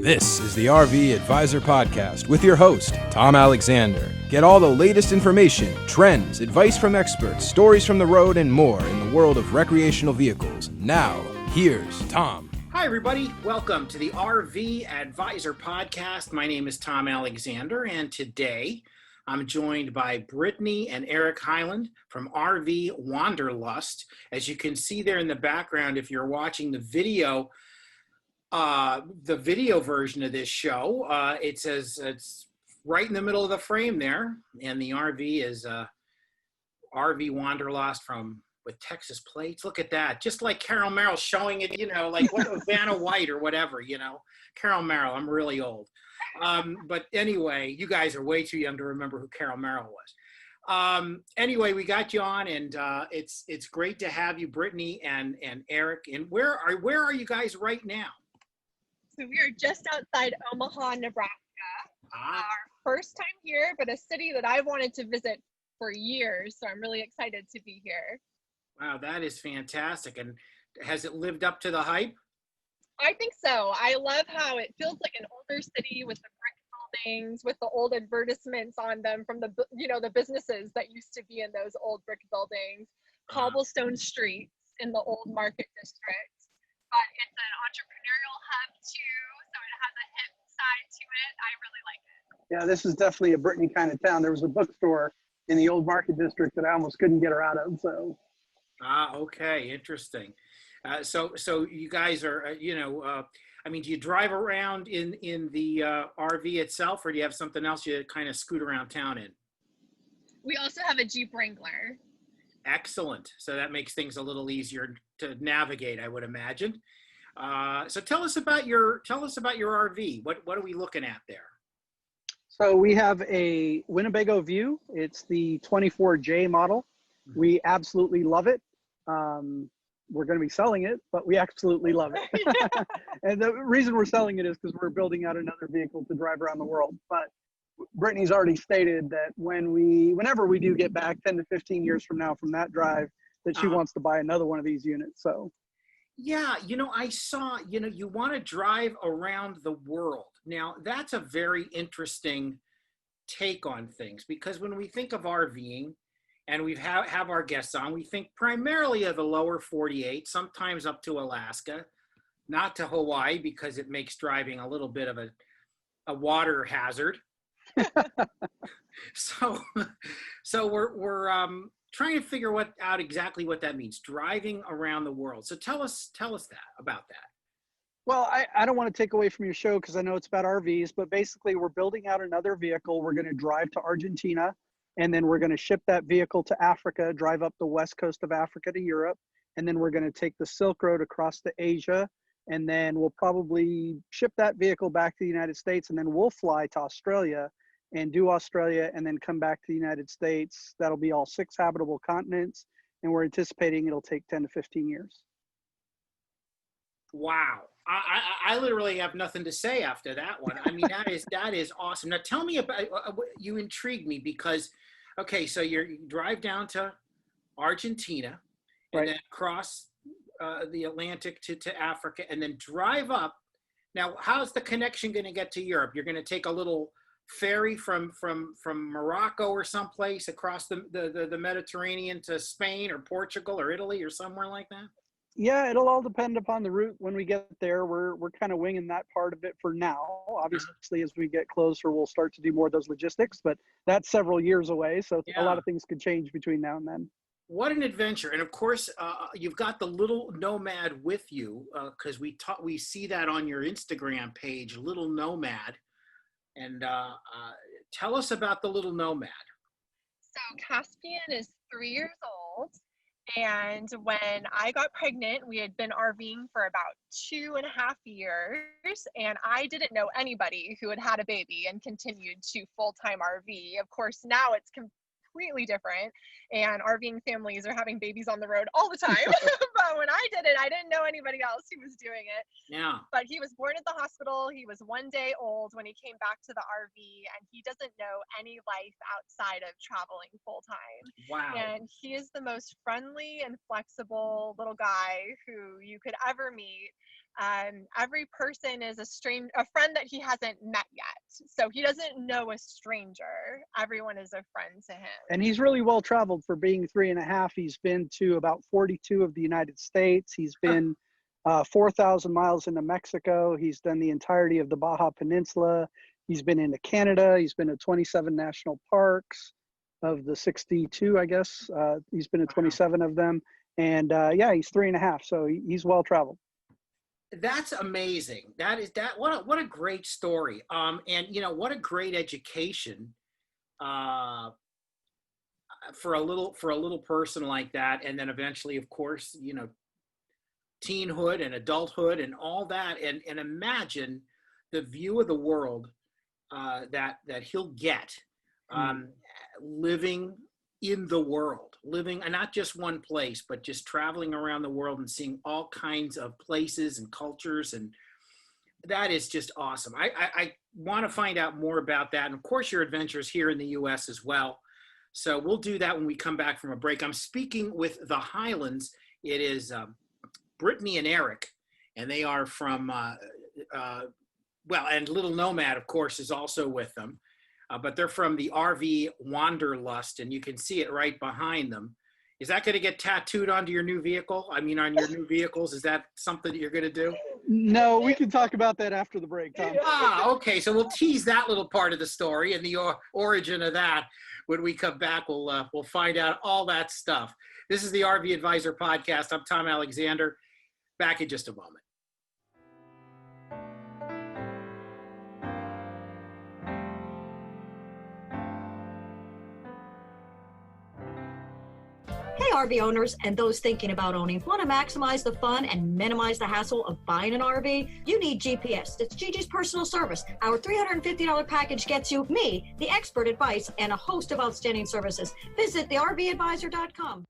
This is the RV Advisor Podcast with your host, Tom Alexander. Get all the latest information, trends, advice from experts, stories from the road, and more in the world of recreational vehicles. Now, here's Tom. Hi, everybody. Welcome to the RV Advisor Podcast. My name is Tom Alexander, and today I'm joined by Brittany and Eric Highland from RV Wanderlust. As you can see there in the background, if you're watching the video version of this show, it says it's right in the middle of the frame there, and the RV is RV Wanderlust with Texas plates. Look at that, just like Carol Merrill showing it, like what Vanna White or whatever, Carol Merrill. I'm really old, but anyway, you guys are way too young to remember who Carol Merrill was. Anyway, we got you on, and it's great to have you, Brittany and Eric. And where are you guys right now? So we are just outside Omaha, Nebraska. Our first time here, but a city that I've wanted to visit for years. So I'm really excited to be here. Wow, that is fantastic. And has it lived up to the hype? I think so. I love how it feels like an older city with the brick buildings, with the old advertisements on them from the businesses that used to be in those old brick buildings, cobblestone streets in the old market district. But it's an entrepreneurial hub too, so it has a hip side to it. I really like it. Yeah, this is definitely a Brittany kind of town. There was a bookstore in the old market district that I almost couldn't get her out of. So. Okay, interesting. So you guys are, do you drive around in the RV itself, or do you have something else you kind of scoot around town in? We also have a Jeep Wrangler. Excellent. So that makes things a little easier to navigate, I would imagine. So tell us about your RV. What are we looking at there? So we have a Winnebago View. It's the 24J model. We absolutely love it. We're going to be selling it, but we absolutely love it. And the reason we're selling it is because we're building out another vehicle to drive around the world. But Brittany's already stated that whenever we do get back 10 to 15 years from now from that drive, that she wants to buy another one of these units. So. Yeah, I saw, you want to drive around the world. Now, that's a very interesting take on things, because when we think of RVing, and we have our guests on, we think primarily of the lower 48, sometimes up to Alaska, not to Hawaii, because it makes driving a little bit of a water hazard. So we're trying to figure out exactly what that means, driving around the world. So tell us about that. Well, I don't want to take away from your show because I know it's about RVs, but basically we're building out another vehicle. We're going to drive to Argentina, and then we're going to ship that vehicle to Africa, drive up the west coast of Africa to Europe, and then we're going to take the Silk Road across to Asia, and then we'll probably ship that vehicle back to the United States, and then we'll fly to Australia and do Australia, and then come back to the United States. That'll be all 6 habitable continents, and we're anticipating it'll take 10 to 15 years. Wow. I literally have nothing to say after that one. I mean, that is awesome. Now tell me about, you intrigued me because, okay, so you drive down to Argentina, and right, then cross the Atlantic to Africa, and then drive up. Now, how's the connection going to get to Europe? You're going to take a little ferry from Morocco or someplace across the Mediterranean to Spain or Portugal or Italy or somewhere like that? Yeah, it'll all depend upon the route when we get there. We're kind of winging that part of it for now. Obviously, as we get closer, we'll start to do more of those logistics, but that's several years away. So a lot of things could change between now and then. What an adventure. And of course, you've got the little Nomad with you, because we see that on your Instagram page, Little Nomad. And tell us about the little Nomad. So Caspian is 3 years old. And when I got pregnant, we had been RVing for about 2.5 years. And I didn't know anybody who had had a baby and continued to full-time RV. Of course, now it's completely different. And RVing families are having babies on the road all the time. But when I did it, I didn't know anybody else who was doing it. Yeah. But he was born at the hospital. He was 1 day old when he came back to the RV, and he doesn't know any life outside of traveling full time. Wow. And he is the most friendly and flexible little guy who you could ever meet. Every person is a friend that he hasn't met yet. So he doesn't know a stranger. Everyone is a friend to him. And he's really well traveled for being 3.5. He's been to about 42 of the United States. He's been 4,000 miles into Mexico. He's done the entirety of the Baja Peninsula. He's been into Canada. He's been to 27 national parks of the 62, I guess. He's been to 27 of them. And yeah, he's 3.5. So he's well traveled. That's amazing. What a great story. And you know, what a great education for a little person like that. And then eventually, of course, you know, teenhood and adulthood and all that. And imagine the view of the world that he'll get living in the world, living and not just one place, but just traveling around the world and seeing all kinds of places and cultures. And that is just awesome. I want to find out more about that. And of course, your adventures here in the US as well. So we'll do that when we come back from a break. I'm speaking with the Highlands. It is Brittany and Eric, and they are from, and Little Nomad, of course, is also with them. But they're from the RV Wanderlust, and you can see it right behind them. Is that going to get tattooed onto your new vehicle? I mean, on your new vehicles? Is that something that you're going to do? No, we can talk about that after the break, Tom. Okay. So we'll tease that little part of the story and the origin of that. When we come back, we'll find out all that stuff. This is the RV Advisor Podcast. I'm Tom Alexander. Back in just a moment. Hey, RV owners and those thinking about owning. Want to maximize the fun and minimize the hassle of buying an RV? You need GPS. It's Gigi's personal service. Our $350 package gets you me, the expert advice, and a host of outstanding services. Visit thervadvisor.com.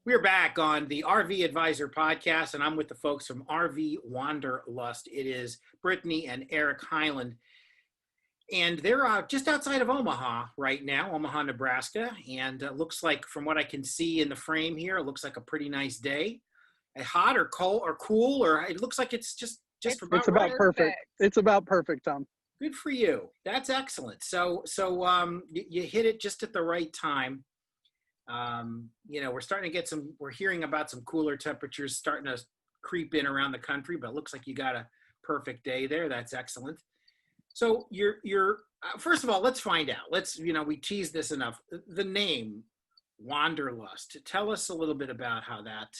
We're back on the RV Advisor Podcast, and I'm with the folks from RV Wanderlust. It is Brittany and Eric Highland, and they're just outside of Omaha right now, Omaha, Nebraska, and it looks like, from what I can see in the frame here, it looks like a pretty nice day. Hot or cold or cool, or it looks like it's just about right. Perfect. It's about perfect, Tom. Good for you. That's excellent. So you hit it just at the right time. You know, we're starting to get we're hearing about some cooler temperatures starting to creep in around the country, but it looks like you got a perfect day there. That's excellent. So you're first of all, let's find out. We teased this enough. The name Wanderlust. Tell us a little bit about how that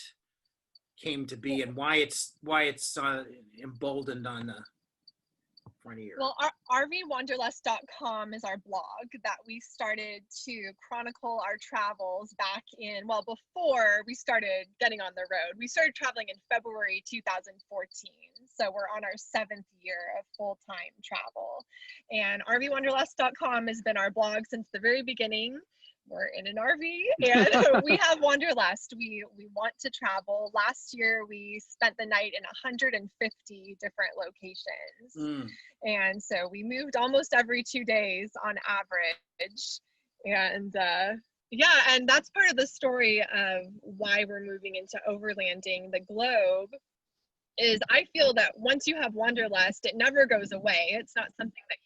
came to be and why it's emboldened on the front of your. Well, RVWanderlust.com is our blog that we started to chronicle our travels back in, before we started getting on the road. We started traveling in February 2014. So we're on our 7th year of full-time travel. And RVWanderlust.com has been our blog since the very beginning. We're in an RV and we have Wanderlust. We want to travel. Last year, we spent the night in 150 different locations. And so we moved almost every 2 days on average. And and that's part of the story of why we're moving into overlanding the globe. Is I feel that once you have Wanderlust, it never goes away. It's not something that you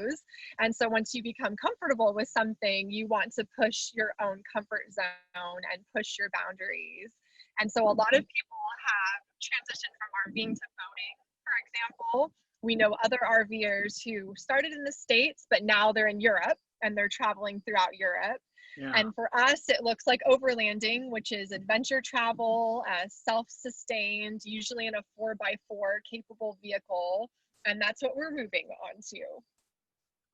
lose. And so once you become comfortable with something, you want to push your own comfort zone and push your boundaries. And so a lot of people have transitioned from RVing to boating, for example. We know other RVers who started in the States, but now they're in Europe and they're traveling throughout Europe. Yeah. And for us, it looks like overlanding, which is adventure travel, self-sustained, usually in a 4x4 capable vehicle. And that's what we're moving on to.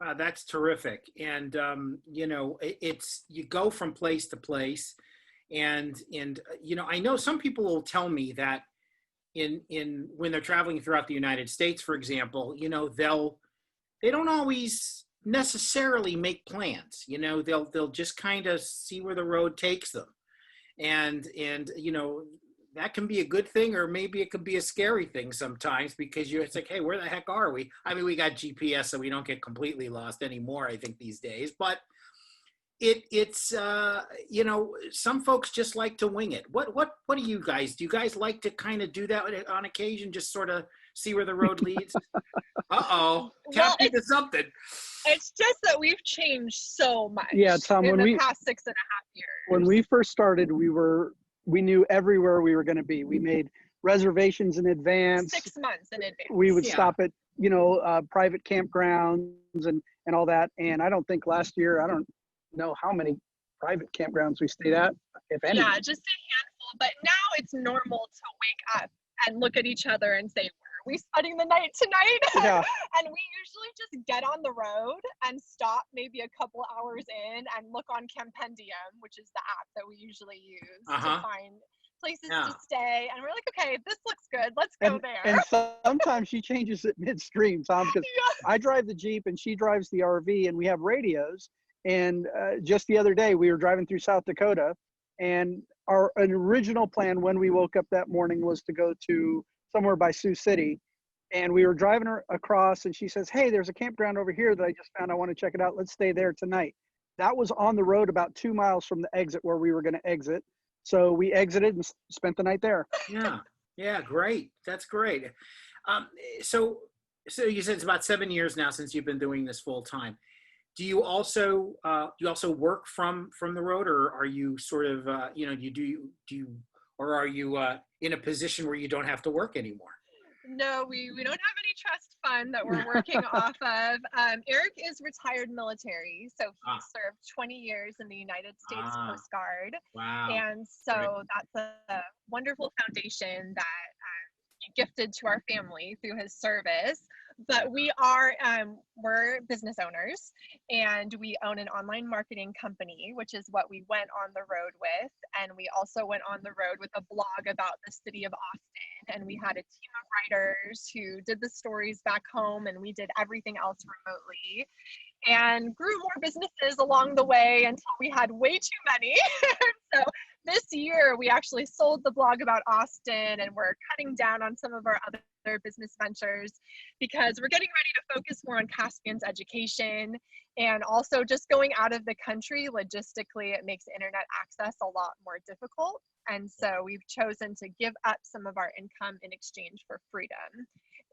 Wow, that's terrific. And, it's, you go from place to place and, I know some people will tell me that when they're traveling throughout the United States, for example, they'll they don't always necessarily make plans. You know, they'll just kind of see where the road takes them, and you know, that can be a good thing, or maybe it could be a scary thing sometimes, because it's like, hey, where the heck are we? I mean, we got GPS, so we don't get completely lost anymore, I think, these days. But it's you know, some folks just like to wing it. What do you guys? Do you guys like to kind of do that on occasion, just sort of see where the road leads? Well, Tap into something. it's just that we've changed so much. Yeah, Tom, in the past 6.5 years. When we first started, we knew everywhere we were going to be. We made reservations in advance. 6 months in advance. We would stop at, you know, private campgrounds and all that. And I don't think last year, I don't know how many private campgrounds we stayed at, if any. Yeah, just a handful. But now it's normal to wake up and look at each other and say, where are we spending the night tonight? Yeah. And we usually just get on the road and stop maybe a couple hours in and look on Campendium, which is the app that we usually use to find places to stay. And we're like, okay, this looks good. Let's go there. And sometimes she changes it midstream, Tom, because I drive the Jeep and she drives the RV, and we have radios. And just the other day, we were driving through South Dakota, and our original plan when we woke up that morning was to go to somewhere by Sioux City. And we were driving her across, and she says, hey, there's a campground over here that I just found. I want to check it out. Let's stay there tonight. That was on the road about 2 miles from the exit where we were going to exit. So we exited and spent the night there. Yeah, great. That's great. So you said it's about 7 years now since you've been doing this full time. Do you also work from the road, or are you sort of you know, or are you in a position where you don't have to work anymore? No, we don't have any trust fund that we're working off of. Eric is retired military, so he served 20 years in the United States Coast Guard. Wow. And so that's a wonderful foundation that he gifted to our family through his service. But we are, we're business owners, and we own an online marketing company, which is what we went on the road with. And we also went on the road with a blog about the city of Austin. And we had a team of writers who did the stories back home, and we did everything else remotely, and grew more businesses along the way until we had way too many. So this year we actually sold the blog about Austin, and we're cutting down on some of our other business ventures because we're getting ready to focus more on Caspian's education, and also just going out of the country logistically, it makes internet access a lot more difficult. And so we've chosen to give up some of our income in exchange for freedom,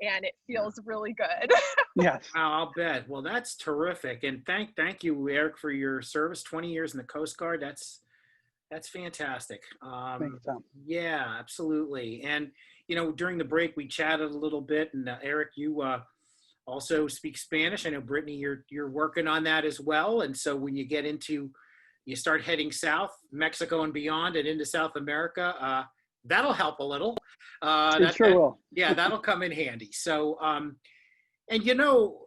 and it feels really good. Yes. I'll bet. Well, that's terrific. And thank you, Eric, for your service. 20 years in the Coast Guard. That's fantastic. Thanks, Tom. Yeah, absolutely. And, you know, during the break, we chatted a little bit, and Eric, you also speak Spanish. I know, Brittany, you're working on that as well. And so when you you start heading south, Mexico and beyond, and into South America, that'll help a little. It sure will. Yeah, that'll come in handy. So, and you know,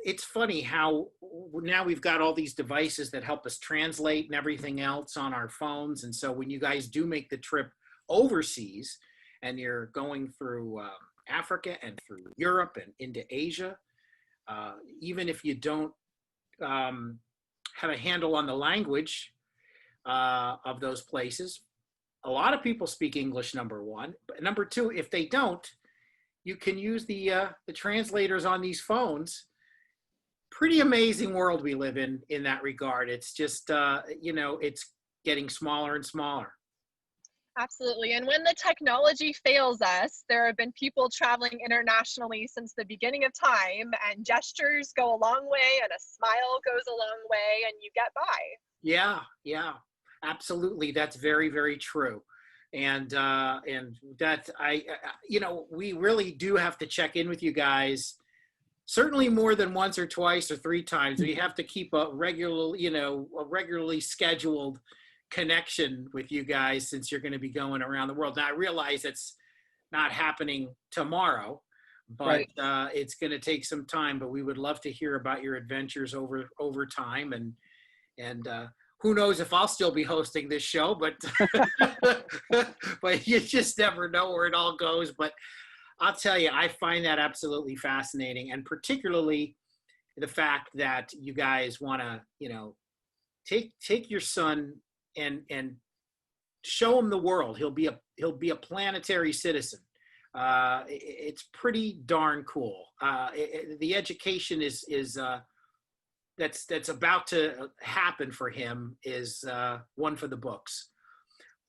it's funny how now we've got all these devices that help us translate and everything else on our phones. And so when you guys do make the trip overseas and you're going through Africa and through Europe and into Asia, even if you don't have a handle on the language of those places, a lot of people speak English, number one. But number two, if they don't, you can use the translators on these phones. Pretty amazing world we live in that regard. It's just, you know, it's getting smaller and smaller. Absolutely. And when the technology fails us, there have been people traveling internationally since the beginning of time, and gestures go a long way and a smile goes a long way, and you get by. Yeah, absolutely. That's very, very true. And that you know, we really do have to check in with you guys. Certainly more than once or twice or three times. We have to keep a regularly scheduled connection with you guys, since you're going to be going around the world. Now, I realize it's not happening tomorrow, but it's going to take some time. But we would love to hear about your adventures over time, and who knows if I'll still be hosting this show, but but you just never know where it all goes. But I'll tell you, I find that absolutely fascinating, and particularly the fact that you guys want to, take your son and show him the world. He'll be a planetary citizen. It's pretty darn cool. The education is that's about to happen for him is one for the books.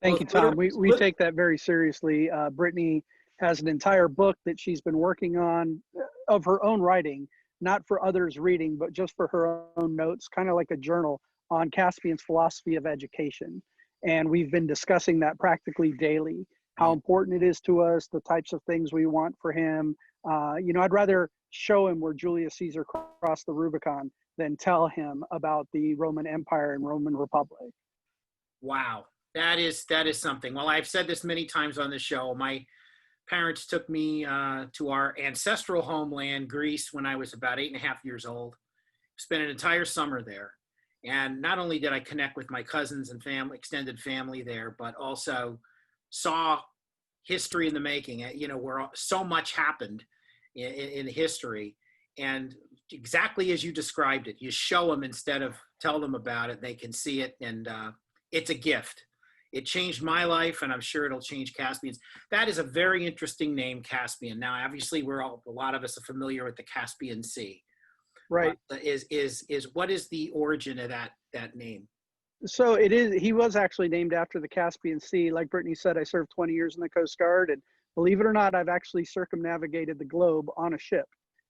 Thank you, Tom. We take that very seriously. Brittany has an entire book that she's been working on of her own writing, not for others reading, but just for her own notes, kind of like a journal on Caspian's philosophy of education. And we've been discussing that practically daily, how important it is to us, the types of things we want for him. I'd rather show him where Julius Caesar crossed the Rubicon than tell him about the Roman Empire and Roman Republic. Wow. That is something. Well, I've said this many times on the show. My parents took me to our ancestral homeland, Greece, when I was about 8.5 years old. Spent an entire summer there. And not only did I connect with my cousins and extended family there, but also saw history in the making, where so much happened in history. And exactly as you described it, you show them instead of tell them about it, they can see it. And it's a gift. It changed my life, and I'm sure it'll change Caspian's. That is a very interesting name, Caspian. Now, obviously, a lot of us are familiar with the Caspian Sea. Right. What is the origin of that name? So he was actually named after the Caspian Sea. Like Brittany said, I served 20 years in the Coast Guard, and believe it or not, I've actually circumnavigated the globe on a ship.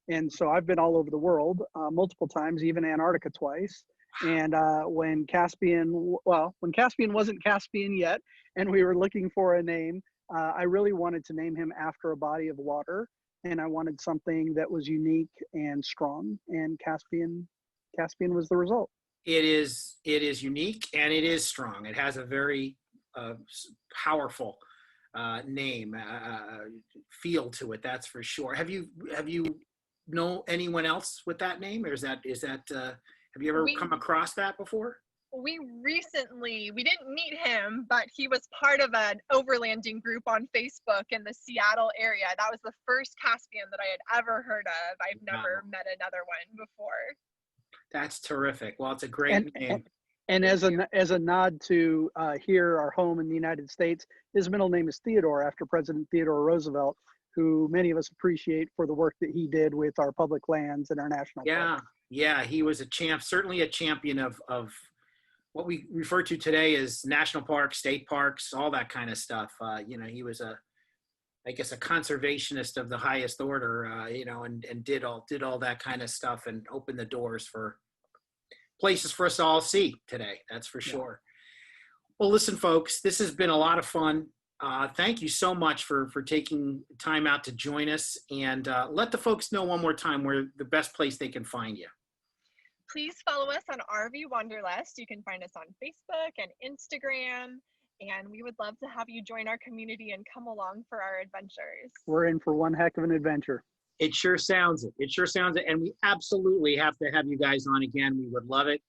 And so I've been all over the world multiple times, even Antarctica twice. And when Caspian wasn't Caspian yet, and we were looking for a name, I really wanted to name him after a body of water, and I wanted something that was unique and strong. And Caspian was the result. It is unique and it is strong. It has a very powerful name, feel to it. That's for sure. Have you know anyone else with that name, or is that? Have you ever come across that before? We didn't meet him, but he was part of an overlanding group on Facebook in the Seattle area. That was the first Caspian that I had ever heard of. I've never met another one before. That's terrific. Well, it's a great name. And as a nod to here, our home in the United States, his middle name is Theodore, after President Theodore Roosevelt, who many of us appreciate for the work that he did with our public lands and our national parks. Yeah, he was certainly a champion of what we refer to today as national parks, state parks, all that kind of stuff. He was a conservationist of the highest order, and did all that kind of stuff and opened the doors for places for us to all see today. That's for sure. Well, listen, folks, this has been a lot of fun. Thank you so much for taking time out to join us, and let the folks know one more time where the best place they can find you. Please follow us on RV Wanderlust. You can find us on Facebook and Instagram, and we would love to have you join our community and come along for our adventures. We're in for one heck of an adventure. It sure sounds it. And we absolutely have to have you guys on again. We would love it.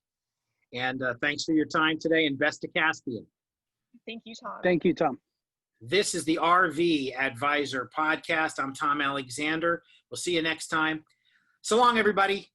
And thanks for your time today, and best to Caspian. Thank you, Tom. Thank you, Tom. This is the RV Advisor Podcast. I'm Tom Alexander. We'll see you next time. So long, everybody.